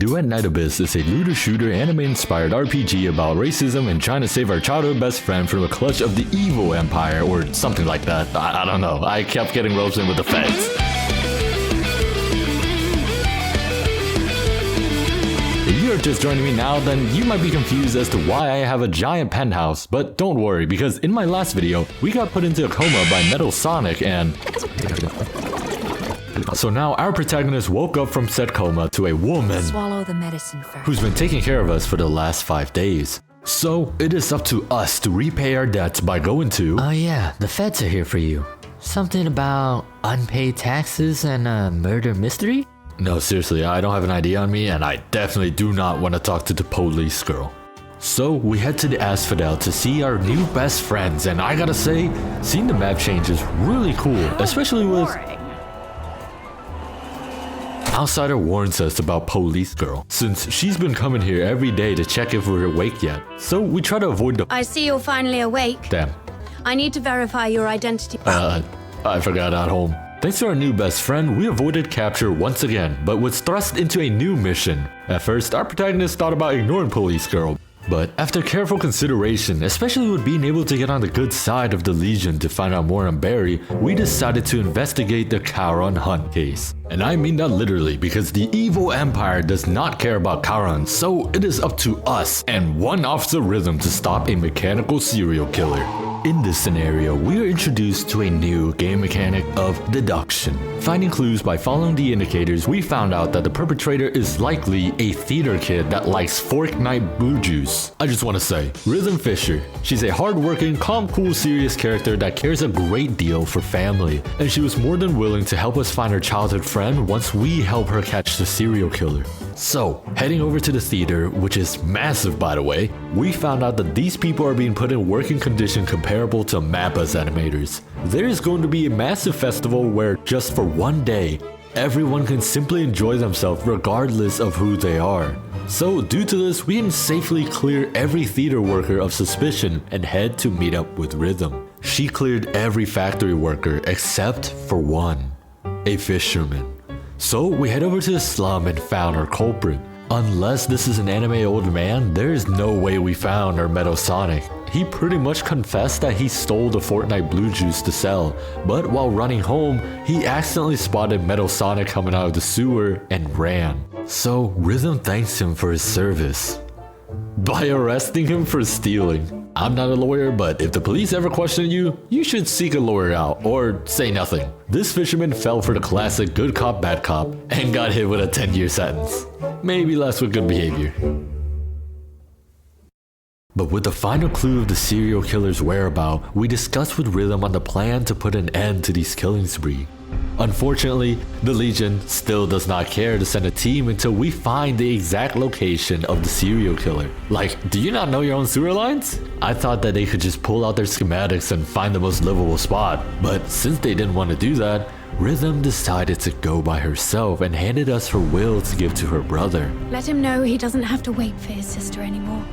Duet Night Abyss is a looter-shooter anime-inspired RPG about racism and trying to save our childhood best friend from the clutch of the evil empire, or something like that. I don't know. I kept getting roped in with the feds. If you are just joining me now, then you might be confused as to why I have a giant penthouse, but don't worry, because in my last video, we got put into a coma by Metal Sonic and... So now our protagonist woke up from said coma to a woman Swallow the medicine first. who's been taking care of us for the last 5 days. So it is up to us to repay our debts by going to... Oh yeah, the feds are here for you. Something about unpaid taxes and a murder mystery? No, seriously, I don't have an ID on me, and I definitely do not want to talk to the police girl. So we head to the Asphodel to see our new best friends, and I gotta say, seeing the map change is really cool, especially with... Outsider warns us about Police Girl, since she's been coming here every day to check if we're awake yet. So we try to avoid the... I see you're finally awake. Damn. I need to verify your identity. I forgot at home. Thanks to our new best friend, we avoided capture once again, but was thrust into a new mission. At first, our protagonist thought about ignoring Police Girl, but after careful consideration, especially with being able to get on the good side of the Legion to find out more on Barry, we decided to investigate the Charon Hunt case. And I mean that literally, because the evil empire does not care about Charon, so it is up to us and one Officer Rhythm to stop a mechanical serial killer. In this scenario, we are introduced to a new game mechanic of deduction. Finding clues by following the indicators, we found out that the perpetrator is likely a theater kid that likes Arknight blue juice. I just want to say, Rhythm Fisher. She's a hardworking, calm, cool, serious character that cares a great deal for family, and she was more than willing to help us find her childhood friend once we help her catch the serial killer. So, heading over to the theater, which is massive by the way, we found out that these people are being put in working condition comparable to Mappa's animators. There is going to be a massive festival where just for one day, everyone can simply enjoy themselves regardless of who they are. So due to this, we can safely clear every theater worker of suspicion and head to meet up with Rhythm. She cleared every factory worker except for one, a fisherman. So we head over to the slum and found our culprit. Unless this is an anime old man, there is no way we found our Metal Sonic. He pretty much confessed that he stole the Fortnite blue juice to sell, but while running home, he accidentally spotted Metal Sonic coming out of the sewer and ran. So Rhythm thanks him for his service by arresting him for stealing. I'm not a lawyer, but if the police ever question you, you should seek a lawyer out or say nothing. This fisherman fell for the classic good cop, bad cop and got hit with a 10-year sentence. Maybe less with good behavior. But with the final clue of the serial killer's whereabouts, we discussed with Rhythm on the plan to put an end to these killing spree. Unfortunately, the Legion still does not care to send a team until we find the exact location of the serial killer. Like, do you not know your own sewer lines? I thought that they could just pull out their schematics and find the most livable spot, but since they didn't want to do that, Rhythm decided to go by herself and handed us her will to give to her brother. Let him know he doesn't have to wait for his sister anymore.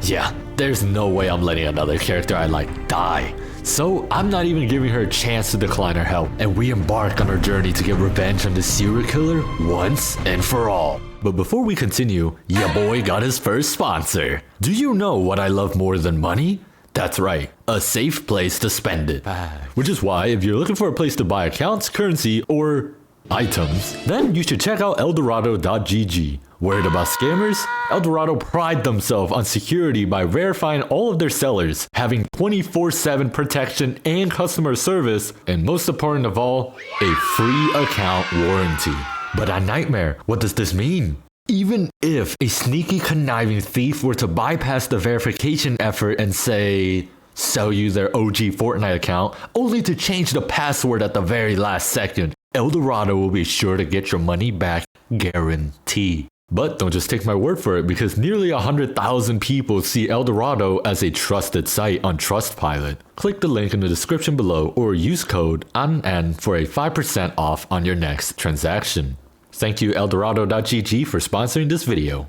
Yeah, there's no way I'm letting another character I like die. So I'm not even giving her a chance to decline her help, and we embark on our journey to get revenge on the serial killer once and for all. But before we continue, ya boy got his first sponsor. Do you know what I love more than money? That's right, a safe place to spend it. Which is why if you're looking for a place to buy accounts, currency, or items, then you should check out Eldorado.gg. Worried about scammers? Eldorado pride themselves on security by verifying all of their sellers, having 24/7 protection and customer service, and most important of all, a free account warranty. But AnhNightmare, what does this mean? Even if a sneaky conniving thief were to bypass the verification effort and say, sell you their OG Fortnite account, only to change the password at the very last second, Eldorado will be sure to get your money back, guarantee. But don't just take my word for it, because nearly 100,000 people see Eldorado as a trusted site on Trustpilot. Click the link in the description below or use code ANN for a 5% off on your next transaction. Thank you Eldorado.gg for sponsoring this video.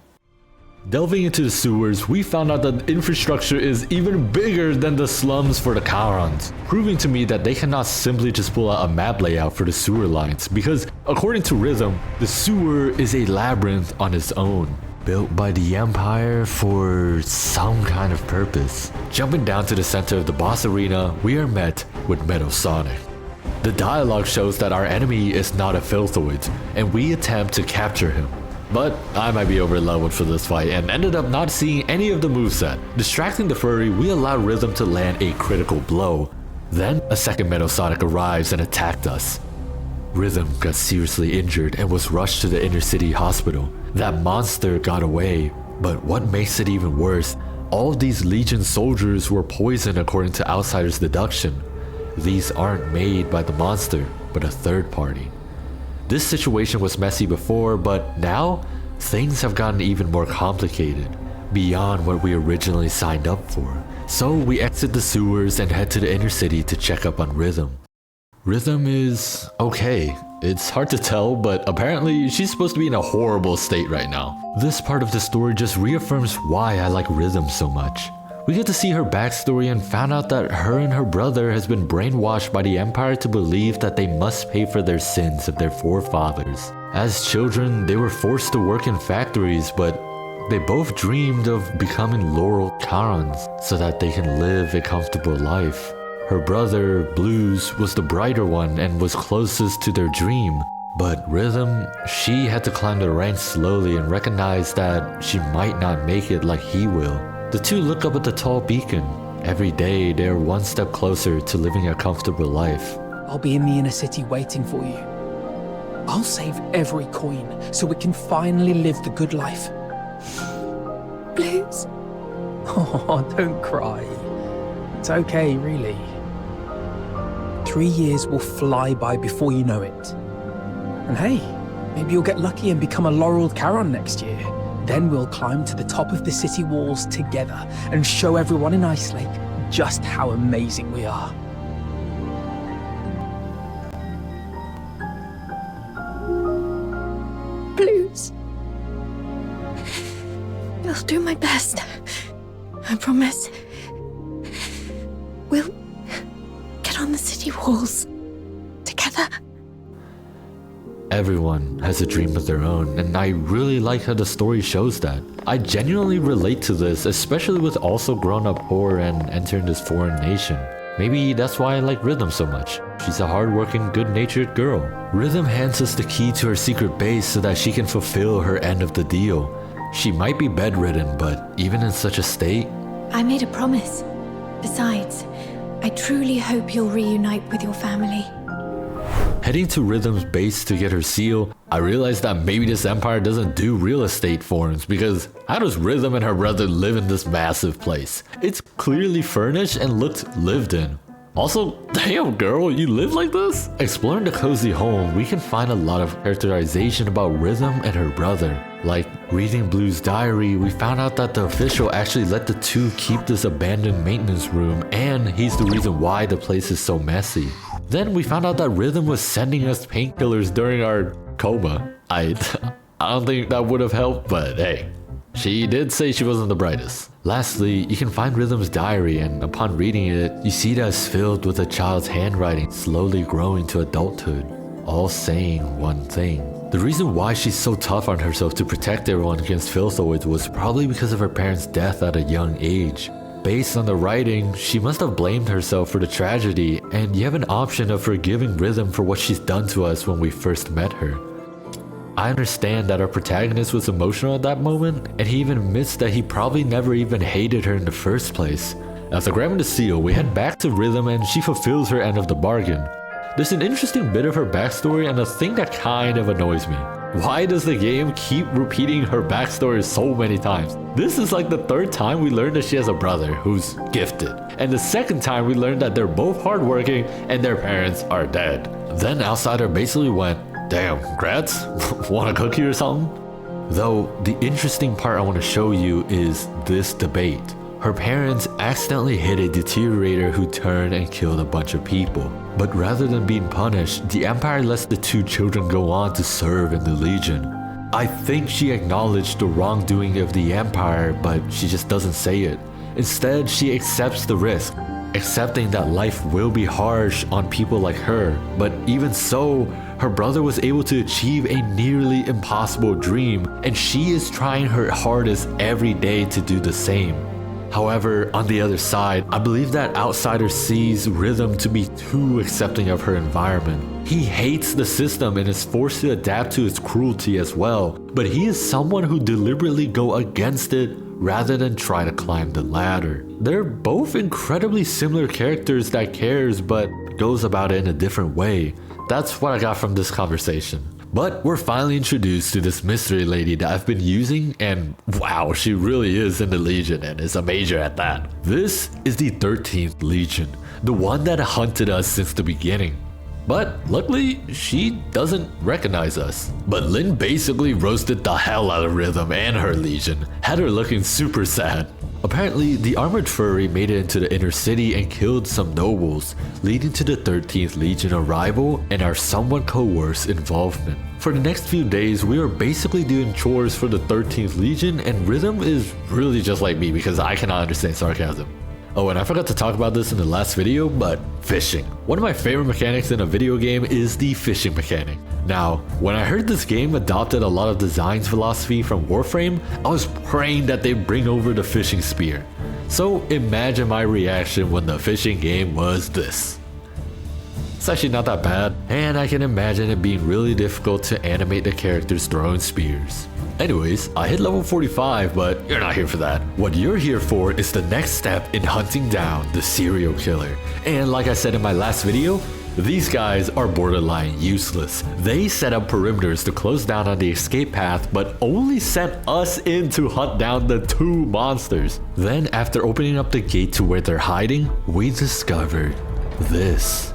Delving into the sewers, we found out that the infrastructure is even bigger than the slums for the Chaurons, proving to me that they cannot simply just pull out a map layout for the sewer lines, because according to Rhythm, the sewer is a labyrinth on its own, built by the Empire for some kind of purpose. Jumping down to the center of the boss arena, we are met with Metal Sonic. The dialogue shows that our enemy is not a Filthoid, and we attempt to capture him. But I might be over leveled for this fight and ended up not seeing any of the moveset. Distracting the furry, we allowed Rhythm to land a critical blow. Then a second Metal Sonic arrives and attacked us. Rhythm got seriously injured and was rushed to the inner city hospital. That monster got away, but what makes it even worse, all of these Legion soldiers were poisoned according to outsiders' deduction. These aren't made by the monster, but a third party. This situation was messy before, but now, things have gotten even more complicated, beyond what we originally signed up for. So we exit the sewers and head to the inner city to check up on Rhythm. Rhythm is okay. It's hard to tell, but apparently she's supposed to be in a horrible state right now. This part of the story just reaffirms why I like Rhythm so much. We get to see her backstory and found out that her and her brother has been brainwashed by the Empire to believe that they must pay for their sins of their forefathers. As children, they were forced to work in factories, but they both dreamed of becoming loyal Chaurons so that they can live a comfortable life. Her brother, Blues, was the brighter one and was closest to their dream. But Rhythm, she had to climb the ranks slowly and recognize that she might not make it like he will. The two look up at the tall beacon. Every day, they are one step closer to living a comfortable life. I'll be in the inner city waiting for you. I'll save every coin so we can finally live the good life. Blues. Oh, don't cry. It's okay, really. 3 years will fly by before you know it. And hey, maybe you'll get lucky and become a laureled Chauron next year. Then we'll climb to the top of the city walls together and show everyone in Ice Lake just how amazing we are. Blues. I'll do my best. I promise. We'll get on the city walls together. Everyone has a dream of their own, and I really like how the story shows that. I genuinely relate to this, especially with also growing up poor and entering this foreign nation. Maybe that's why I like Rhythm so much. She's a hardworking, good-natured girl. Rhythm hands us the key to her secret base so that she can fulfill her end of the deal. She might be bedridden, but even in such a state... I made a promise. Besides, I truly hope you'll reunite with your family. Heading to Rhythm's base to get her seal, I realized that maybe this empire doesn't do real estate forums, because how does Rhythm and her brother live in this massive place? It's clearly furnished and looked lived in. Also, damn girl, you live like this? Exploring the cozy home, we can find a lot of characterization about Rhythm and her brother. Like, reading Blue's diary, we found out that the official actually let the two keep this abandoned maintenance room, and he's the reason why the place is so messy. Then we found out that Rhythm was sending us painkillers during our coma. I don't think that would have helped, but hey, she did say she wasn't the brightest. Lastly, you can find Rhythm's diary, and upon reading it, you see that it's filled with a child's handwriting slowly growing to adulthood, all saying one thing. The reason why she's so tough on herself to protect everyone against Filthoids was probably because of her parents' death at a young age. Based on the writing, she must have blamed herself for the tragedy, and you have an option of forgiving Rhythm for what she's done to us when we first met her. I understand that our protagonist was emotional at that moment, and he even admits that he probably never even hated her in the first place. After grabbing the seal, we head back to Rhythm and she fulfills her end of the bargain. There's an interesting bit of her backstory and a thing that kind of annoys me. Why does the game keep repeating her backstory so many times? This is like the third time we learned that she has a brother who's gifted, and the second time we learned that they're both hardworking and their parents are dead. Then Outsider basically went, damn, Grats? Want a cookie or something? Though, the interesting part I want to show you is this debate. Her parents accidentally hit a deteriorator who turned and killed a bunch of people. But rather than being punished, the Empire lets the two children go on to serve in the Legion. I think she acknowledged the wrongdoing of the Empire, but she just doesn't say it. Instead, she accepts the risk, accepting that life will be harsh on people like her. But even so, her brother was able to achieve a nearly impossible dream, and she is trying her hardest every day to do the same. However, on the other side, I believe that outsider sees Rhythm to be too accepting of her environment. He hates the system and is forced to adapt to its cruelty as well, but he is someone who deliberately go against it rather than try to climb the ladder. They're both incredibly similar characters that cares but goes about it in a different way. That's what I got from this conversation. But we're finally introduced to this mystery lady that I've been using, and wow, she really is in the Legion and is a major at that. This is the 13th Legion, the one that hunted us since the beginning. But luckily, she doesn't recognize us. But Lynn basically roasted the hell out of Rhythm and her Legion, had her looking super sad. Apparently, the armored furry made it into the inner city and killed some nobles, leading to the 13th Legion arrival and our somewhat coerced involvement. For the next few days, we are basically doing chores for the 13th Legion, and Rhythm is really just like me because I cannot understand sarcasm. Oh, and I forgot to talk about this in the last video, but fishing. One of my favorite mechanics in a video game is the fishing mechanic. Now, when I heard this game adopted a lot of design's philosophy from Warframe, I was praying that they bring over the fishing spear. So imagine my reaction when the fishing game was this. It's actually not that bad, and I can imagine it being really difficult to animate the characters throwing spears. Anyways, I hit level 45, but you're not here for that. What you're here for is the next step in hunting down the serial killer. And like I said in my last video, these guys are borderline useless. They set up perimeters to close down on the escape path, but only sent us in to hunt down the 2 monsters. Then after opening up the gate to where they're hiding, we discovered this.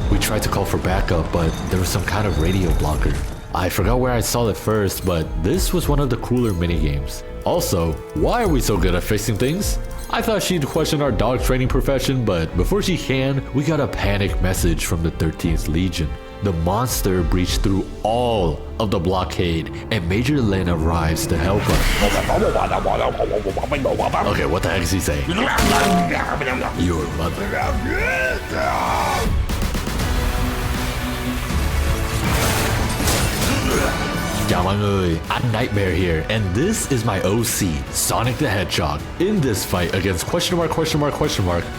We tried to call for backup, but there was some kind of radio blocker. I forgot where I saw it first, but this was one of the cooler minigames. Also, why are we so good at fixing things? I thought she'd question our dog training profession, but before she can, we got a panic message from the 13th Legion. The monster breached through all of the blockade, and Major Lin arrives to help us. Okay, what the heck is he saying? Your mother. Chào mọi người, AnhNightmare here, and this is my OC, Sonic the Hedgehog. In this fight against question mark,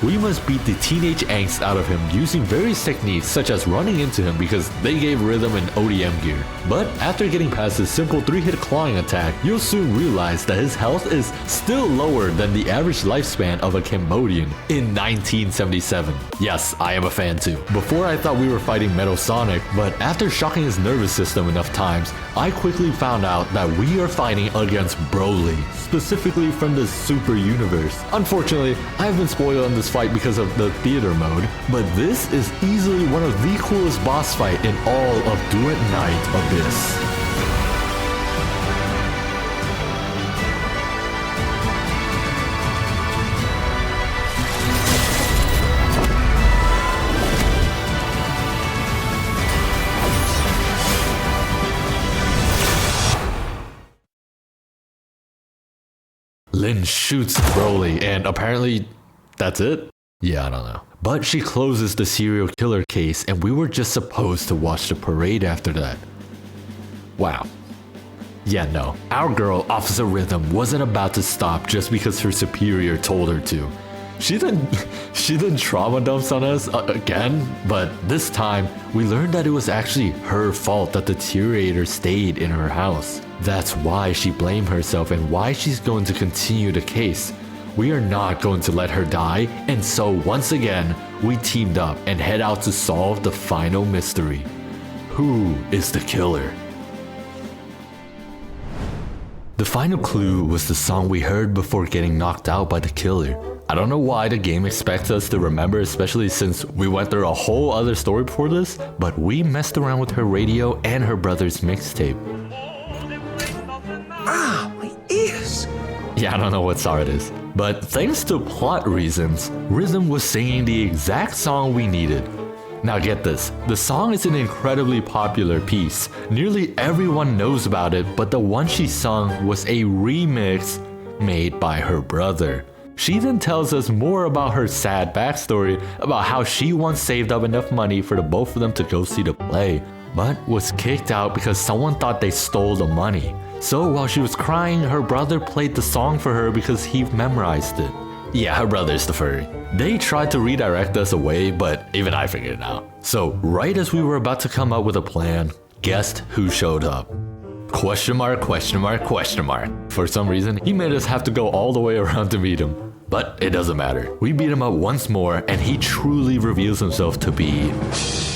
we must beat the teenage angst out of him using various techniques such as running into him because they gave Rhythm an ODM gear. But after getting past his simple 3-hit clawing attack, you'll soon realize that his health is still lower than the average lifespan of a Cambodian in 1977. Yes, I am a fan too. Before I thought we were fighting Metal Sonic, but after shocking his nervous system enough times, I quickly found out that we are fighting against Broly, specifically from the Super Universe. Unfortunately, I have been spoiled on this fight because of the theater mode, but this is easily one of the coolest boss fights in all of Duet Night Abyss. Lynn shoots Broly, and apparently that's it? Yeah, I don't know. But she closes the serial killer case, and we were just supposed to watch the parade after that. Wow. Yeah, no. Our girl, Officer Rhythm, wasn't about to stop just because her superior told her to. She then trauma dumps on us again, but this time we learned that it was actually her fault that the deteriorator stayed in her house. That's why she blamed herself and why she's going to continue the case. We are not going to let her die, and so once again, we teamed up and head out to solve the final mystery. Who is the killer? The final clue was the song we heard before getting knocked out by the killer. I don't know why the game expects us to remember, especially since we went through a whole other story before this, but we messed around with her radio and her brother's mixtape. Ah, my ears! Yeah, I don't know what star it is. But thanks to plot reasons, Rhythm was singing the exact song we needed. Now get this, the song is an incredibly popular piece. Nearly everyone knows about it, but the one she sung was a remix made by her brother. She then tells us more about her sad backstory, about how she once saved up enough money for the both of them to go see the play, but was kicked out because someone thought they stole the money. So while she was crying, her brother played the song for her because he memorized it. Yeah, her brother's the furry. They tried to redirect us away, but even I figured it out. So right as we were about to come up with a plan, guess who showed up? Question mark, question mark, question mark. For some reason, he made us have to go all the way around to meet him. But it doesn't matter. We beat him up once more, and he truly reveals himself to be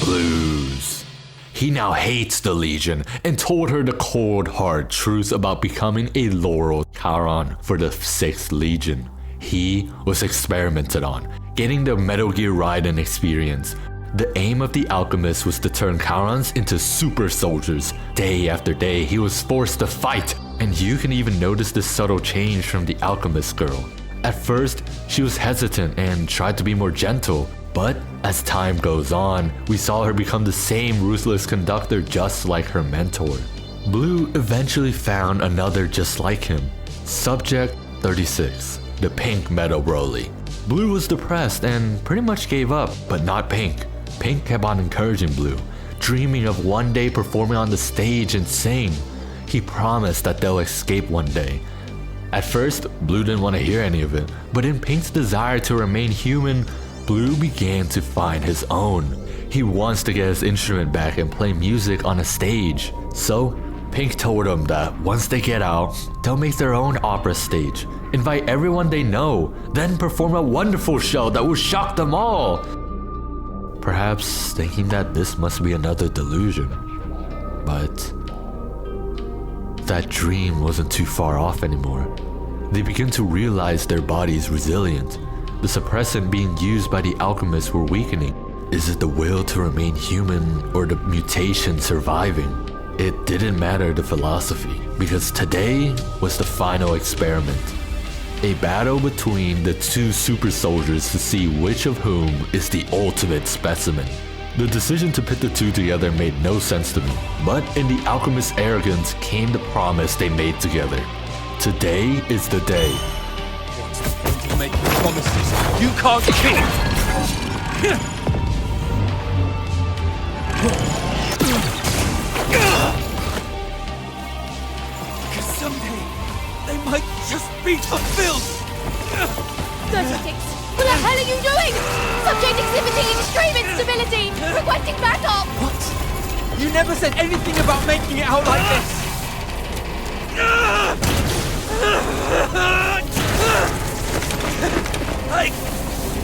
Blues. He now hates the Legion and told her the cold, hard truth about becoming a Laurel Charon for the 6th Legion. He was experimented on, getting the Metal Gear Raiden experience. The aim of the alchemist was to turn Charons into super soldiers. Day after day, he was forced to fight, and you can even notice this subtle change from the alchemist girl. At first, she was hesitant and tried to be more gentle, but as time goes on, we saw her become the same ruthless conductor just like her mentor. Blue eventually found another just like him, Subject 36, the Pink Metal Broly. Blue was depressed and pretty much gave up, but not Pink. Pink kept on encouraging Blue, dreaming of one day performing on the stage and sing. He promised that they'll escape one day. At first, Blue didn't want to hear any of it, but in Pink's desire to remain human, Blue began to find his own. He wants to get his instrument back and play music on a stage. So, Pink told him that once they get out, they'll make their own opera stage, invite everyone they know, then perform a wonderful show that will shock them all. Perhaps thinking that this must be another delusion. But that dream wasn't too far off anymore. They begin to realize their body's resilient. The suppressant being used by the alchemists were weakening. Is it the will to remain human or the mutation surviving? It didn't matter the philosophy, because today was the final experiment. A battle between the two super soldiers to see which of whom is the ultimate specimen. The decision to put the two together made no sense to me, but in the alchemist's arrogance came the promise they made together. Today is the day. What's the point of making promises you can't keep? Because someday they might just be fulfilled. 36, what the hell are you doing? Subject exhibiting extreme instability, requesting backup. What? You never said anything about making it out like this. I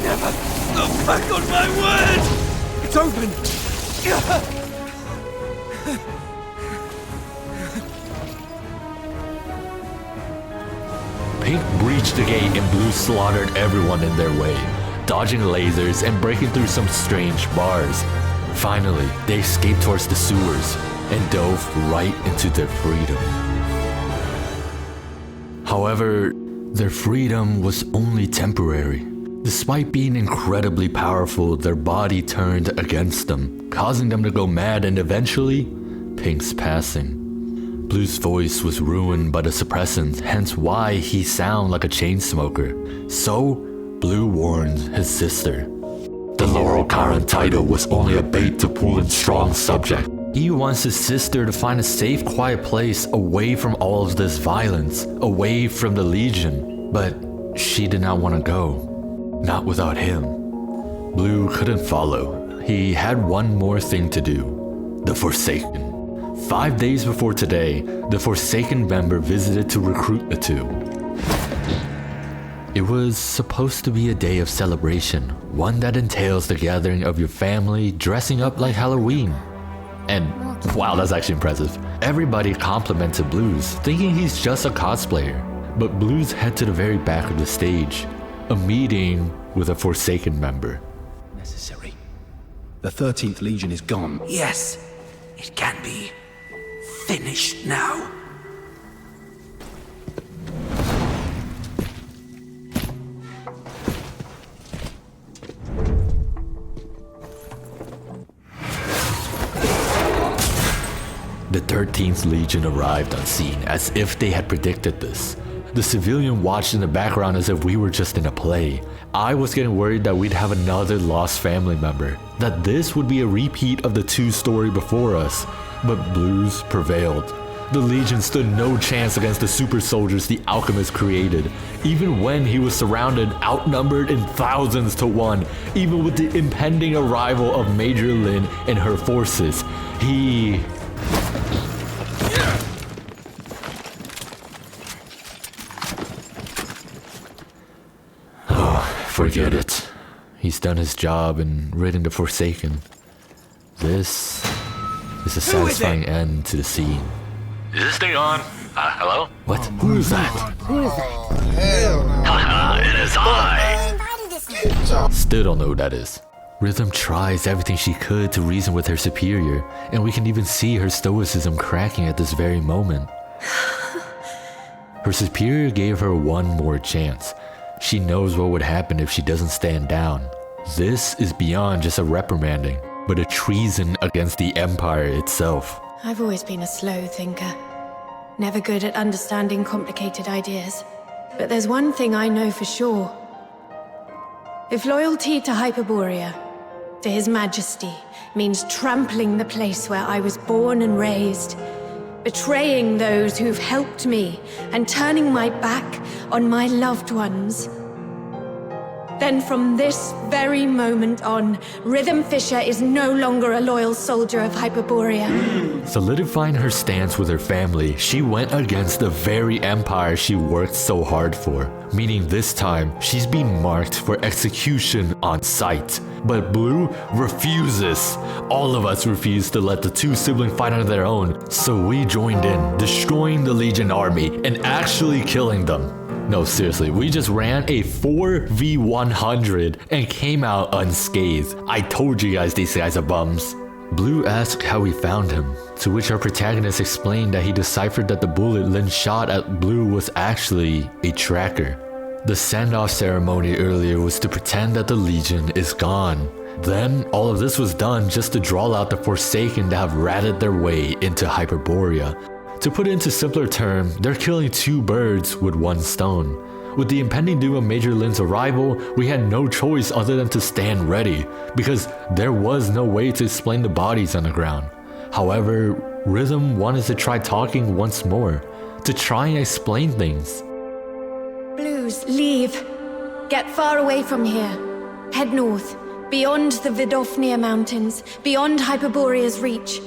never go back on my word! It's open. Pink breached the gate and Blue slaughtered everyone in their way, dodging lasers and breaking through some strange bars. Finally, they escaped towards the sewers and dove right into their freedom. However, their freedom was only temporary. Despite being incredibly powerful, their body turned against them, causing them to go mad and eventually, Pink's passing. Blue's voice was ruined by the suppressant, hence why he sounded like a chain smoker. So, Blue warned his sister. The Laurel Charon title was only a bait to pull in strong subject. He wants his sister to find a safe, quiet place away from all of this violence, away from the Legion. But she did not want to go. Not without him. Blue couldn't follow. He had one more thing to do. The Forsaken. 5 days before today, the Forsaken member visited to recruit the two. It was supposed to be a day of celebration, one that entails the gathering of your family dressing up like Halloween. And wow, that's actually impressive. Everybody complimented Blues, thinking he's just a cosplayer. But Blues head to the very back of the stage, a meeting with a Forsaken member. Necessary. The 13th Legion is gone. Yes, it can be finished now. The 13th Legion arrived on scene as if they had predicted this. The civilian watched in the background as if we were just in a play. I was getting worried that we'd have another lost family member, that this would be a repeat of the 2 story before us, but blues prevailed. The Legion stood no chance against the super soldiers the alchemist created, even when he was surrounded, outnumbered in thousands to 1, even with the impending arrival of Major Lin and her forces. He... Forget it. He's done his job and ridden the Forsaken. This is a satisfying end to the scene. Is this thing on? Hello? What? Who is that? Haha, it is I! Still don't know who that is. Rhythm tries everything she could to reason with her superior, and we can even see her stoicism cracking at this very moment. Her superior gave her one more chance. She knows what would happen if she doesn't stand down. This is beyond just a reprimanding, but a treason against the Empire itself. I've always been a slow thinker. Never good at understanding complicated ideas. But there's one thing I know for sure. If loyalty to Hyperborea, to His Majesty, means trampling the place where I was born and raised, betraying those who've helped me, and turning my back on my loved ones, then from this very moment on, Rhythm Fisher is no longer a loyal soldier of Hyperborea. Solidifying her stance with her family, she went against the very empire she worked so hard for, meaning this time she's being marked for execution on sight. But Blue refuses. All of us refused to let the 2 siblings fight on their own, so we joined in, destroying the Legion army and actually killing them. No, seriously, we just ran a 4v100 and came out unscathed. I told you guys these guys are bums. Blue asked how we found him, to which our protagonist explained that he deciphered that the bullet Lin shot at Blue was actually a tracker. The send-off ceremony earlier was to pretend that the Legion is gone. Then, all of this was done just to draw out the Forsaken that have ratted their way into Hyperborea. To put it into simpler terms, they're killing 2 birds with 1 stone. With the impending doom of Major Lin's arrival, we had no choice other than to stand ready, because there was no way to explain the bodies on the ground. However, Rhythm wanted to try talking once more, to try and explain things. Blues, leave. Get far away from here. Head north, beyond the Vidofnia Mountains, beyond Hyperborea's reach.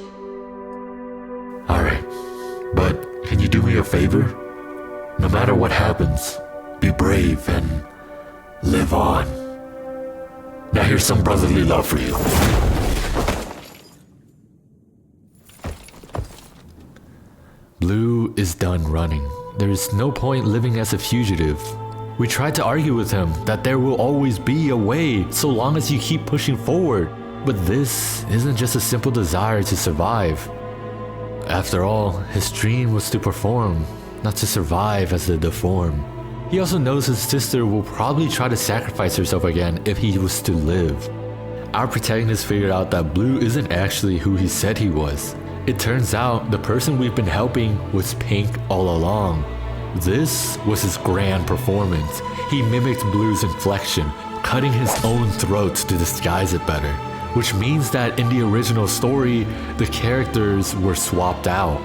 Alright, but can you do me a favor? No matter what happens, be brave and live on. Now here's some brotherly love for you. Blue is done running. There is no point living as a fugitive. We tried to argue with him that there will always be a way so long as you keep pushing forward. But this isn't just a simple desire to survive. After all, his dream was to perform, not to survive as the deformed. He also knows his sister will probably try to sacrifice herself again if he was to live. Our protagonist figured out that Blue isn't actually who he said he was. It turns out the person we've been helping was Pink all along. This was his grand performance. He mimicked Blue's inflection, cutting his own throat to disguise it better. Which means that in the original story, the characters were swapped out.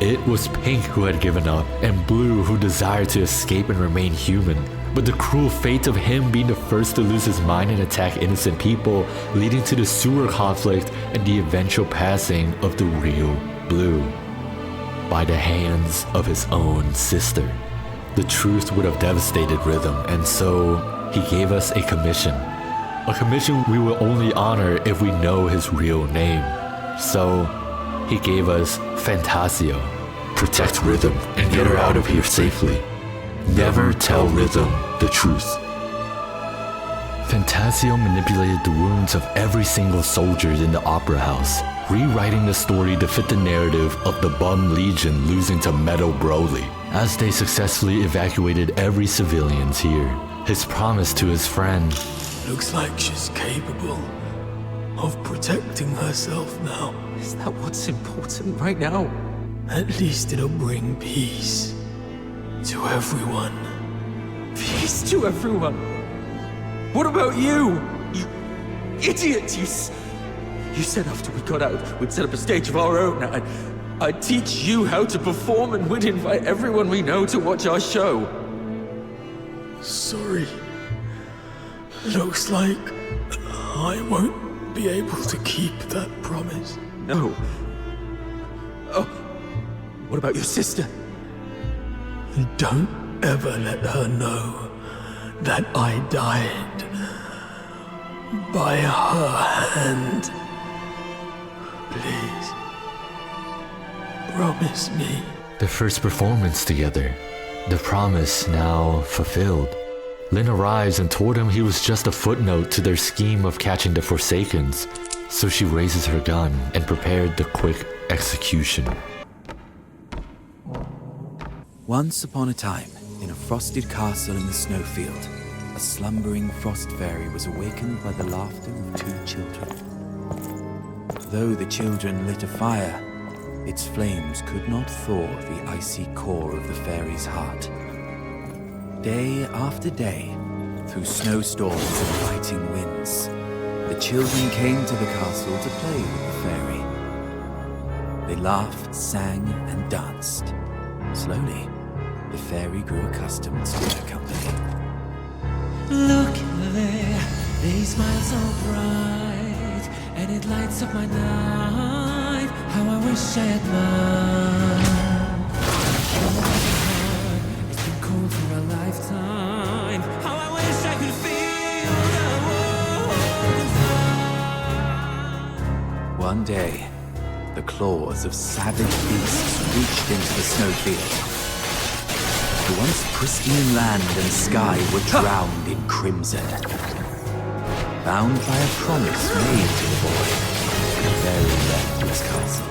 It was Pink who had given up, and Blue who desired to escape and remain human. But the cruel fate of him being the first to lose his mind and attack innocent people, leading to the sewer conflict and the eventual passing of the real Blue by the hands of his own sister. The truth would have devastated Rhythm, and so he gave us a commission. A commission we will only honor if we know his real name. So, he gave us Fantasio. Protect Rhythm and get her out of here safely. Never tell Rhythm the truth. Fantasio manipulated the wounds of every single soldier in the Opera House, rewriting the story to fit the narrative of the Bum Legion losing to Meadow Broly, as they successfully evacuated every civilians here. His promise to his friend, Looks like she's capable of protecting herself now. Is that what's important right now? At least it'll bring peace to everyone. Peace to everyone. What about you? You idiot! You said after we got out, we'd set up a stage of our own. I'd teach you how to perform and we'd invite everyone we know to watch our show. Sorry. Looks like I won't be able to keep that promise. No. Oh, what about your sister? Don't ever let her know that I died by her hand. Please. Promise me. Their first performance together. The promise now fulfilled. Lynn arrives and told him he was just a footnote to their scheme of catching the Forsakens, so she raises her gun and prepared the quick execution. Once upon a time, in a frosted castle in the snowfield, a slumbering frost fairy was awakened by the laughter of two children. Though the children lit a fire, its flames could not thaw the icy core of the fairy's heart. Day after day, through snowstorms and biting winds, the children came to the castle to play with the fairy. They laughed, sang, and danced. Slowly, the fairy grew accustomed to their company. Look there, they smile so bright, and it lights up my night. How I wish I had mine. It's been cold for a lifetime. How I wish I could feel the warmth inside. One day, the claws of savage beasts reached into the snowfield. The once pristine land and sky were drowned in crimson. Bound by a promise made to the boy, the fairy left his castle.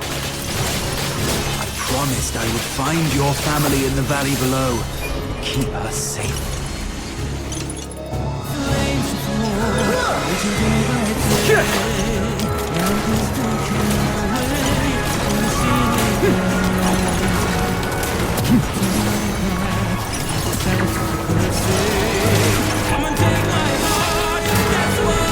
I promised I would find your family in the valley below and keep her safe. Flames of war, raging day by day. Mountains taken away, come and take my heart, that's what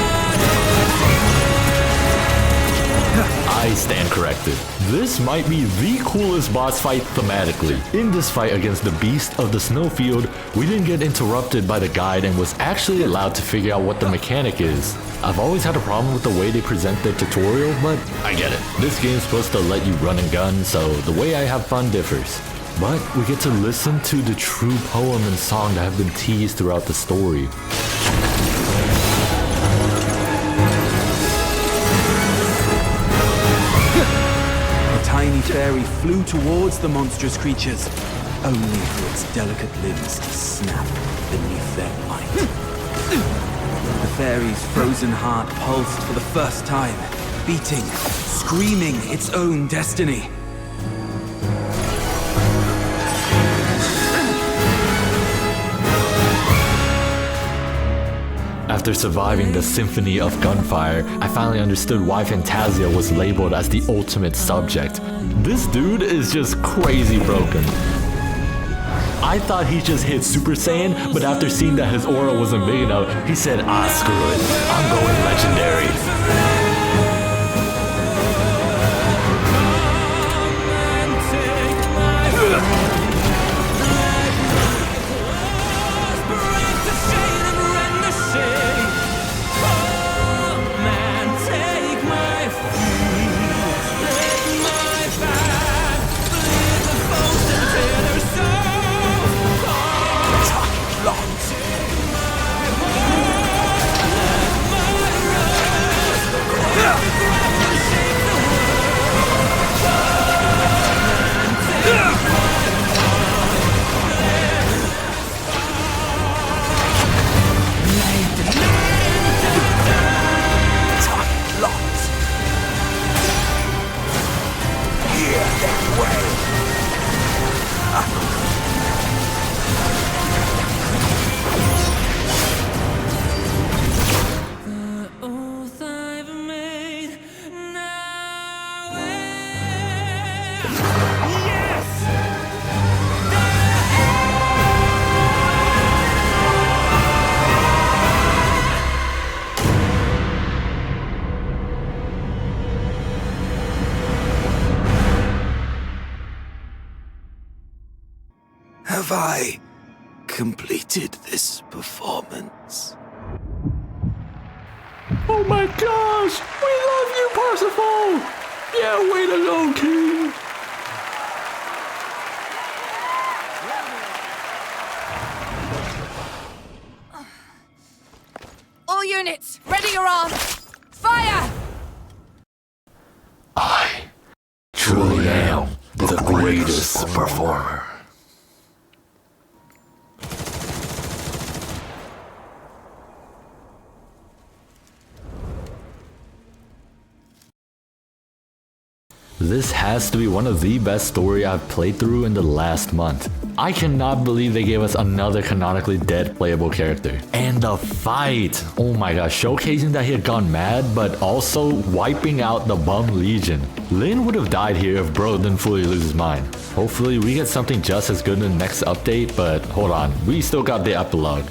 I stand corrected. This might be the coolest boss fight thematically. In this fight against the beast of the snowfield, we didn't get interrupted by the guide and was actually allowed to figure out what the mechanic is. I've always had a problem with the way they present the tutorial, but I get it. This game's supposed to let you run and gun, so the way I have fun differs. But we get to listen to the true poem and song that have been teased throughout the story. The tiny fairy flew towards the monstrous creatures, only for its delicate limbs to snap beneath their might. The fairy's frozen heart pulsed for the first time, beating, screaming its own destiny. After surviving the symphony of gunfire, I finally understood why Fantasia was labeled as the ultimate subject. This dude is just crazy broken. I thought he just hit Super Saiyan, but after seeing that his aura wasn't big enough, he said, screw it, I'm going legendary. have I completed this performance? Oh my gosh! We love you, Parsifal! Yeah, way to go, King! All units, ready your arms! Fire! I truly am the greatest performer. This has to be one of the best story I've played through in the last month. I cannot believe they gave us another canonically dead playable character. And the fight! Oh my gosh, showcasing that he had gone mad, but also wiping out the bum legion. Lin would have died here if bro didn't fully lose his mind. Hopefully we get something just as good in the next update, but hold on, we still got the epilogue.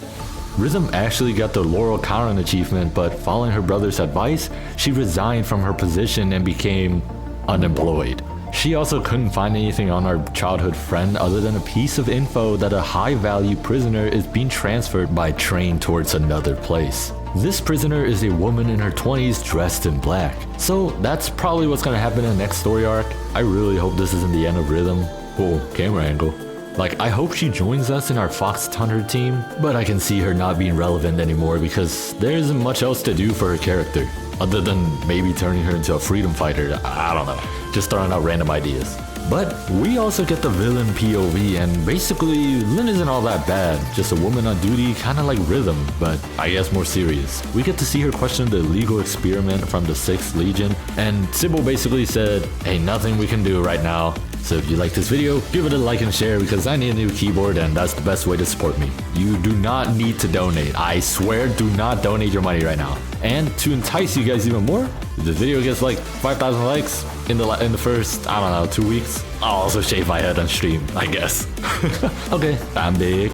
Rhythm actually got the Laurel Karen achievement, but following her brother's advice, she resigned from her position and became unemployed. She also couldn't find anything on our childhood friend other than a piece of info that a high-value prisoner is being transferred by train towards another place. This prisoner is a woman in her 20s dressed in black. So that's probably what's gonna happen in the next story arc. I really hope this isn't the end of Rhythm. Cool camera angle. Like, I hope she joins us in our Fox Thunder team, but I can see her not being relevant anymore because there isn't much else to do for her character. Other than maybe turning her into a freedom fighter, I don't know. Just throwing out random ideas. But we also get the villain POV, and basically Lin isn't all that bad. Just a woman on duty, kinda like Rhythm, but I guess more serious. We get to see her question the illegal experiment from the 6th Legion, and Sybil basically said, "Ain't nothing we can do right now." So if you like this video, give it a like and share because I need a new keyboard and that's the best way to support me. You do not need to donate. I swear, do not donate your money right now. And to entice you guys even more, if the video gets like 5,000 likes in the first, I don't know, 2 weeks, I'll also shave my head on stream, I guess. Okay, I'm big.